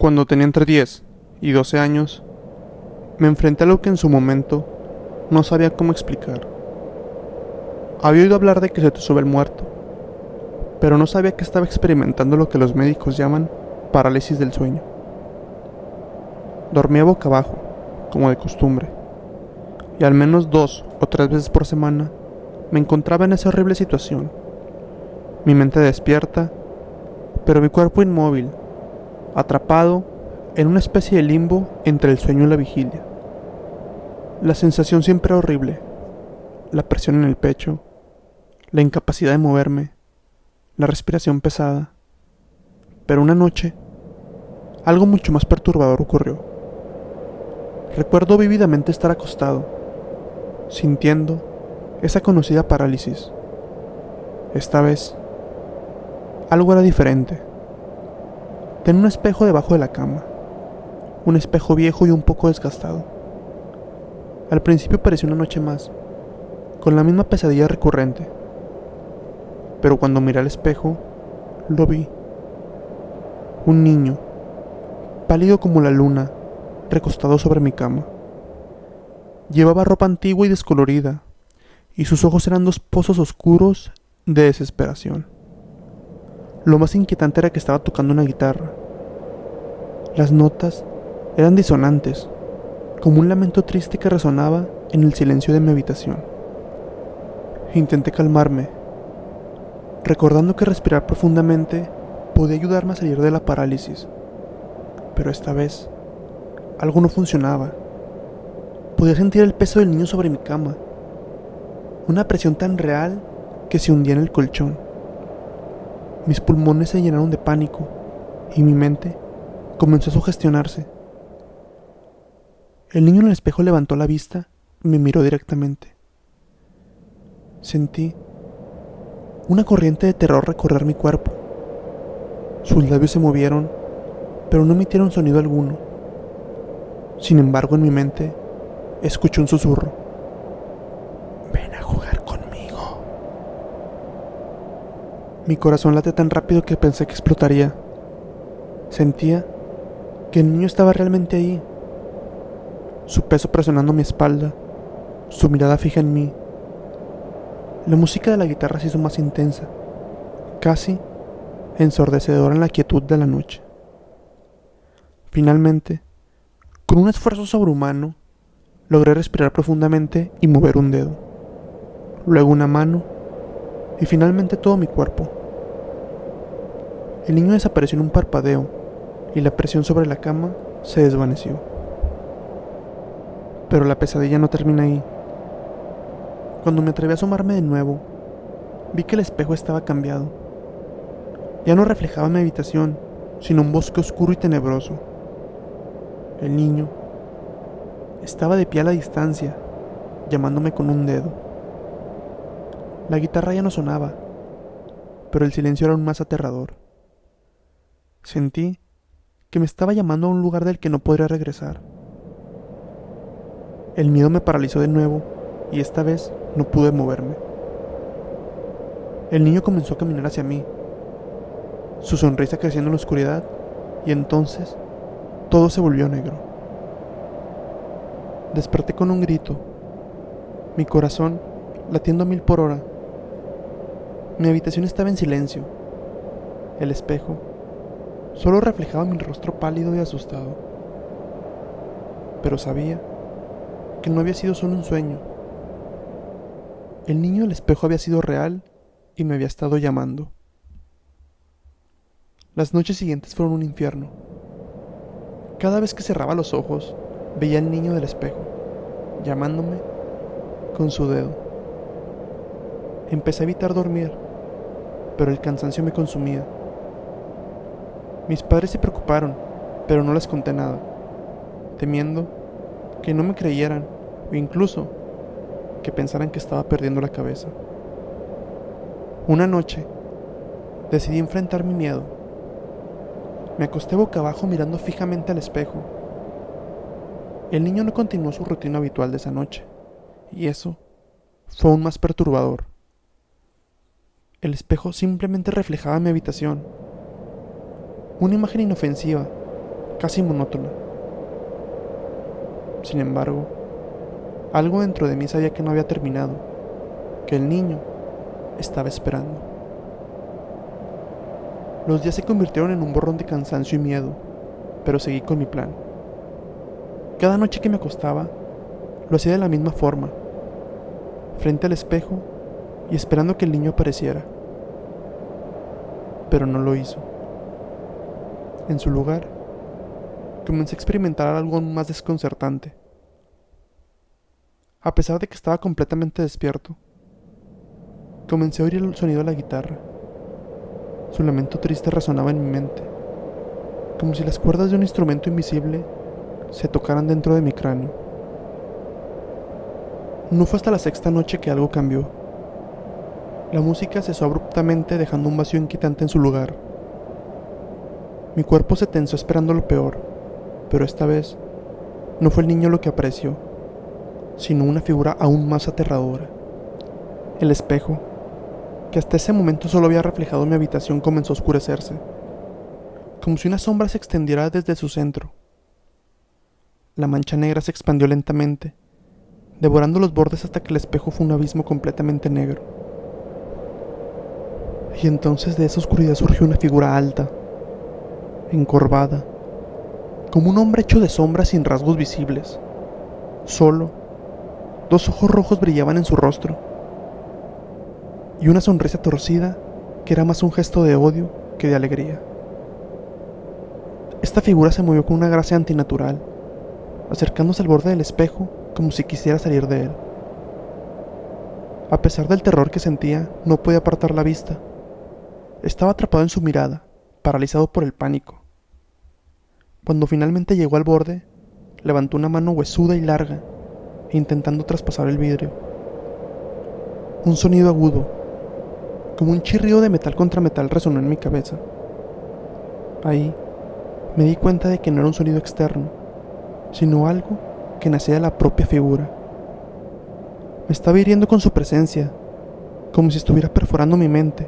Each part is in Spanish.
Cuando tenía entre 10 y 12 años, me enfrenté a lo que en su momento no sabía cómo explicar. Había oído hablar de que se te sube el muerto, pero no sabía que estaba experimentando lo que los médicos llaman parálisis del sueño. Dormía boca abajo, como de costumbre, y al menos 2 o 3 veces por semana me encontraba en esa horrible situación. Mi mente despierta, pero mi cuerpo inmóvil, atrapado en una especie de limbo entre el sueño y la vigilia. La sensación siempre era horrible, la presión en el pecho, la incapacidad de moverme, la respiración pesada. Pero una noche, algo mucho más perturbador ocurrió. Recuerdo vívidamente estar acostado, sintiendo esa conocida parálisis. Esta vez, algo era diferente. Tenía un espejo debajo de la cama, un espejo viejo y un poco desgastado. Al principio parecía una noche más, con la misma pesadilla recurrente. Pero cuando miré al espejo, lo vi. Un niño, pálido como la luna, recostado sobre mi cama. Llevaba ropa antigua y descolorida, y sus ojos eran 2 pozos oscuros de desesperación. Lo más inquietante era que estaba tocando una guitarra. Las notas eran disonantes, como un lamento triste que resonaba en el silencio de mi habitación. Intenté calmarme, recordando que respirar profundamente podía ayudarme a salir de la parálisis. Pero esta vez, algo no funcionaba. Podía sentir el peso del niño sobre mi cama, una presión tan real que se hundía en el colchón. Mis pulmones se llenaron de pánico y mi mente comenzó a sugestionarse. El niño en el espejo levantó la vista y me miró directamente. Sentí una corriente de terror recorrer mi cuerpo. Sus labios se movieron, pero no emitieron sonido alguno. Sin embargo, en mi mente, escuché un susurro. Ven a jugar conmigo. Mi corazón late tan rápido que pensé que explotaría. Sentía que el niño estaba realmente ahí, su peso presionando mi espalda, su mirada fija en mí. La música de la guitarra se hizo más intensa, casi ensordecedora en la quietud de la noche. Finalmente, con un esfuerzo sobrehumano, logré respirar profundamente y mover un dedo, luego una mano y finalmente todo mi cuerpo. El niño desapareció en un parpadeo y la presión sobre la cama se desvaneció. Pero la pesadilla no termina ahí. Cuando me atreví a asomarme de nuevo, vi que el espejo estaba cambiado. Ya no reflejaba mi habitación, sino un bosque oscuro y tenebroso. El niño estaba de pie a la distancia, llamándome con un dedo. La guitarra ya no sonaba, pero el silencio era aún más aterrador. Sentí que me estaba llamando a un lugar del que no podría regresar. El miedo me paralizó de nuevo y esta vez no pude moverme. El niño comenzó a caminar hacia mí, su sonrisa creciendo en la oscuridad, y entonces todo se volvió negro. Desperté con un grito, mi corazón latiendo a 1000 por hora. Mi habitación estaba en silencio. El espejo solo reflejaba mi rostro pálido y asustado. Pero sabía que no había sido solo un sueño. El niño del espejo había sido real y me había estado llamando. Las noches siguientes fueron un infierno. Cada vez que cerraba los ojos, veía al niño del espejo, llamándome con su dedo. Empecé a evitar dormir, pero el cansancio me consumía. Mis padres se preocuparon, pero no les conté nada, temiendo que no me creyeran o incluso que pensaran que estaba perdiendo la cabeza. Una noche, decidí enfrentar mi miedo. Me acosté boca abajo mirando fijamente al espejo. El niño no continuó su rutina habitual de esa noche, y eso fue aún más perturbador. El espejo simplemente reflejaba mi habitación. Una imagen inofensiva, casi monótona. Sin embargo, algo dentro de mí sabía que no había terminado, que el niño estaba esperando. Los días se convirtieron en un borrón de cansancio y miedo, pero seguí con mi plan. Cada noche que me acostaba, lo hacía de la misma forma, frente al espejo y esperando que el niño apareciera. Pero no lo hizo. En su lugar, comencé a experimentar algo aún más desconcertante. A pesar de que estaba completamente despierto, comencé a oír el sonido de la guitarra. Su lamento triste resonaba en mi mente, como si las cuerdas de un instrumento invisible se tocaran dentro de mi cráneo. No fue hasta la sexta noche que algo cambió. La música cesó abruptamente, dejando un vacío inquietante en su lugar. Mi cuerpo se tensó esperando lo peor, pero esta vez no fue el niño lo que apareció, sino una figura aún más aterradora. El espejo, que hasta ese momento solo había reflejado mi habitación, comenzó a oscurecerse, como si una sombra se extendiera desde su centro. La mancha negra se expandió lentamente, devorando los bordes hasta que el espejo fue un abismo completamente negro. Y entonces de esa oscuridad surgió una figura alta, encorvada, como un hombre hecho de sombras sin rasgos visibles. Solo, dos ojos rojos brillaban en su rostro, y una sonrisa torcida que era más un gesto de odio que de alegría. Esta figura se movió con una gracia antinatural, acercándose al borde del espejo como si quisiera salir de él. A pesar del terror que sentía, no podía apartar la vista. Estaba atrapado en su mirada, paralizado por el pánico. Cuando finalmente llegó al borde, levantó una mano huesuda y larga, intentando traspasar el vidrio. Un sonido agudo, como un chirrido de metal contra metal, resonó en mi cabeza. Ahí me di cuenta de que no era un sonido externo, sino algo que nacía de la propia figura. Me estaba hiriendo con su presencia, como si estuviera perforando mi mente.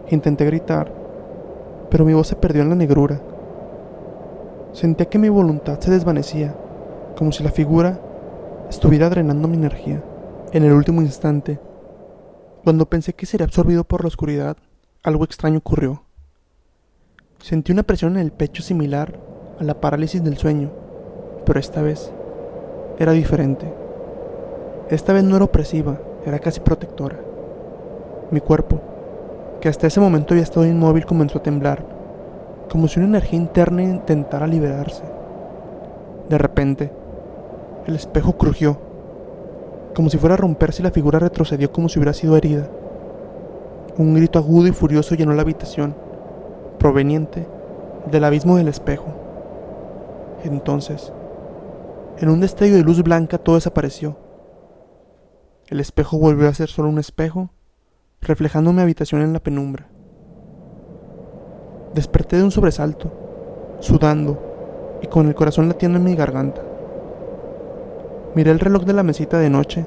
Intenté gritar, pero mi voz se perdió en la negrura. Sentía que mi voluntad se desvanecía, como si la figura estuviera drenando mi energía. En el último instante, cuando pensé que sería absorbido por la oscuridad, algo extraño ocurrió. Sentí una presión en el pecho similar a la parálisis del sueño, pero esta vez era diferente. Esta vez no era opresiva, era casi protectora. Mi cuerpo, que hasta ese momento había estado inmóvil, comenzó a temblar, como si una energía interna intentara liberarse. De repente, el espejo crujió, como si fuera a romperse, y la figura retrocedió como si hubiera sido herida. Un grito agudo y furioso llenó la habitación, proveniente del abismo del espejo. Entonces, en un destello de luz blanca, todo desapareció. El espejo volvió a ser solo un espejo, reflejando mi habitación en la penumbra. Desperté de un sobresalto, sudando y con el corazón latiendo en mi garganta. Miré el reloj de la mesita de noche.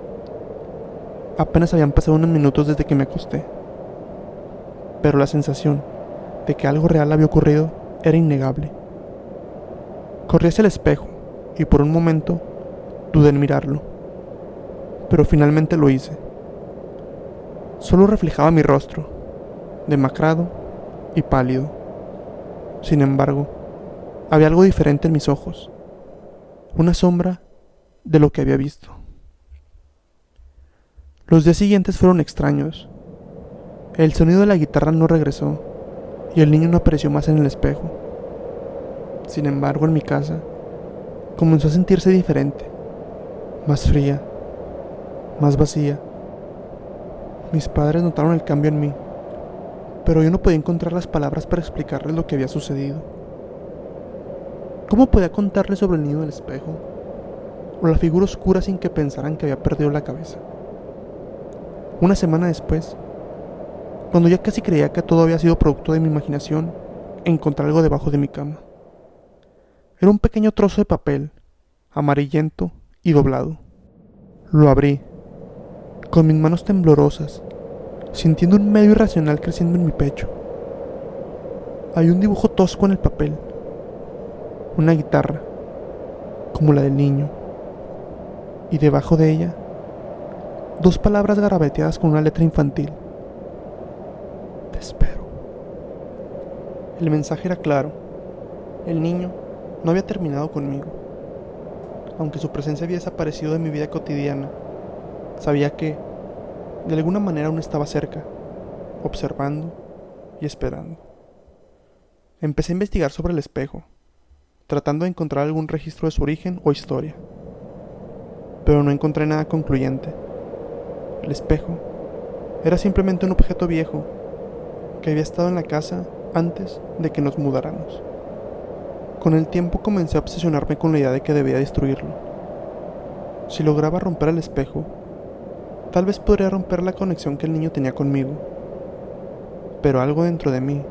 Apenas habían pasado unos minutos desde que me acosté, pero la sensación de que algo real había ocurrido era innegable. Corrí hacia el espejo y por un momento dudé en mirarlo, pero finalmente lo hice. Solo reflejaba mi rostro, demacrado y pálido. Sin embargo, había algo diferente en mis ojos, una sombra de lo que había visto. Los días siguientes fueron extraños. El sonido de la guitarra no regresó y el niño no apareció más en el espejo. Sin embargo, en mi casa comenzó a sentirse diferente, más fría, más vacía. Mis padres notaron el cambio en mí, pero yo no podía encontrar las palabras para explicarles lo que había sucedido. ¿Cómo podía contarles sobre el niño del espejo o la figura oscura sin que pensaran que había perdido la cabeza? Una semana después, cuando ya casi creía que todo había sido producto de mi imaginación, encontré algo debajo de mi cama. Era un pequeño trozo de papel, amarillento y doblado. Lo abrí, con mis manos temblorosas, sintiendo un miedo irracional creciendo en mi pecho. Había un dibujo tosco en el papel, una guitarra, como la del niño, y debajo de ella, 2 palabras garabateadas con una letra infantil: te espero. El mensaje era claro: el niño no había terminado conmigo. Aunque su presencia había desaparecido de mi vida cotidiana, sabía que, de alguna manera, aún estaba cerca, observando y esperando. Empecé a investigar sobre el espejo, tratando de encontrar algún registro de su origen o historia, pero no encontré nada concluyente. El espejo era simplemente un objeto viejo que había estado en la casa antes de que nos mudáramos. Con el tiempo comencé a obsesionarme con la idea de que debía destruirlo. Si lograba romper el espejo, tal vez podría romper la conexión que el niño tenía conmigo. Pero algo dentro de mí,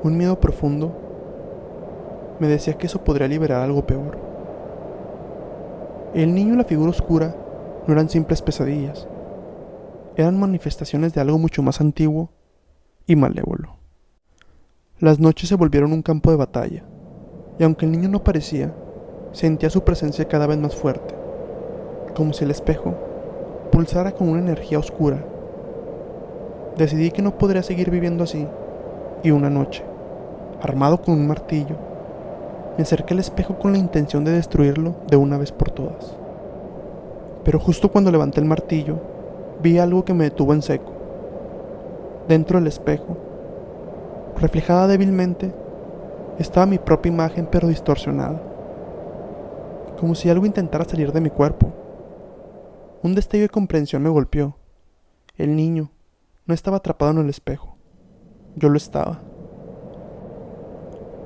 un miedo profundo, me decía que eso podría liberar algo peor. El niño y la figura oscura no eran simples pesadillas, eran manifestaciones de algo mucho más antiguo y malévolo. Las noches se volvieron un campo de batalla, y aunque el niño no aparecía, sentía su presencia cada vez más fuerte, como si el espejo pulsara con una energía oscura. Decidí que no podría seguir viviendo así, y una noche, armado con un martillo, me acerqué al espejo con la intención de destruirlo de una vez por todas. Pero justo cuando levanté el martillo, vi algo que me detuvo en seco. Dentro del espejo, reflejada débilmente, estaba mi propia imagen, pero distorsionada, como si algo intentara salir de mi cuerpo. Un destello de comprensión me golpeó. El niño no estaba atrapado en el espejo, yo lo estaba.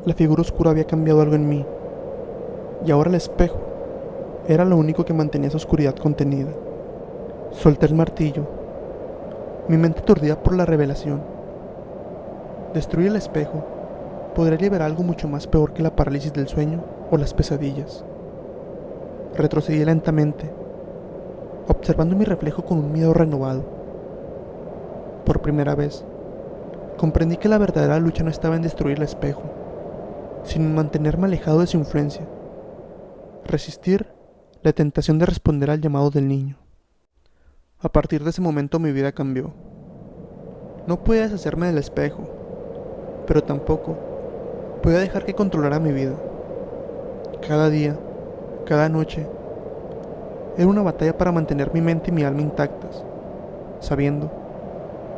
La figura oscura había cambiado algo en mí, y ahora el espejo era lo único que mantenía esa oscuridad contenida. Solté el martillo, mi mente aturdida por la revelación. Destruir el espejo podría liberar algo mucho más peor que la parálisis del sueño o las pesadillas. Retrocedí lentamente, observando mi reflejo con un miedo renovado. Por primera vez, comprendí que la verdadera lucha no estaba en destruir el espejo, sino en mantenerme alejado de su influencia, resistir la tentación de responder al llamado del niño. A partir de ese momento mi vida cambió. No podía deshacerme del espejo, pero tampoco podía dejar que controlara mi vida. Cada día, cada noche, era una batalla para mantener mi mente y mi alma intactas, sabiendo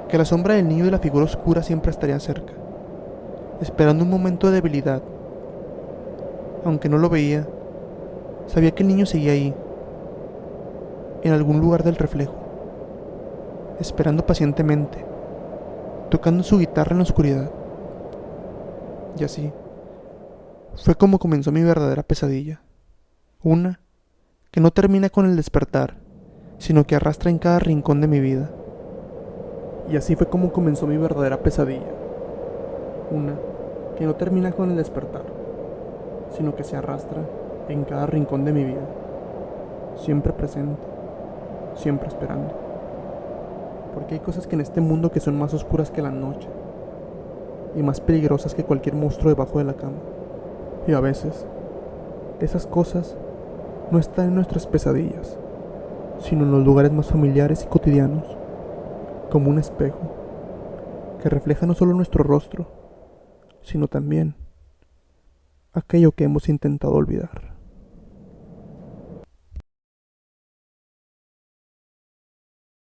que la sombra del niño y la figura oscura siempre estarían cerca, esperando un momento de debilidad. Aunque no lo veía, sabía que el niño seguía ahí, en algún lugar del reflejo, esperando pacientemente, tocando su guitarra en la oscuridad. Y así fue como comenzó mi verdadera pesadilla. Una que no termina con el despertar, sino que arrastra en cada rincón de mi vida. Y así fue como comenzó mi verdadera pesadilla. Una que no termina con el despertar, sino que se arrastra en cada rincón de mi vida. Siempre presente, siempre esperando. Porque hay cosas que en este mundo que son más oscuras que la noche, y más peligrosas que cualquier monstruo debajo de la cama. Y a veces, esas cosas no están en nuestras pesadillas, sino en los lugares más familiares y cotidianos, como un espejo, que refleja no solo nuestro rostro, sino también aquello que hemos intentado olvidar.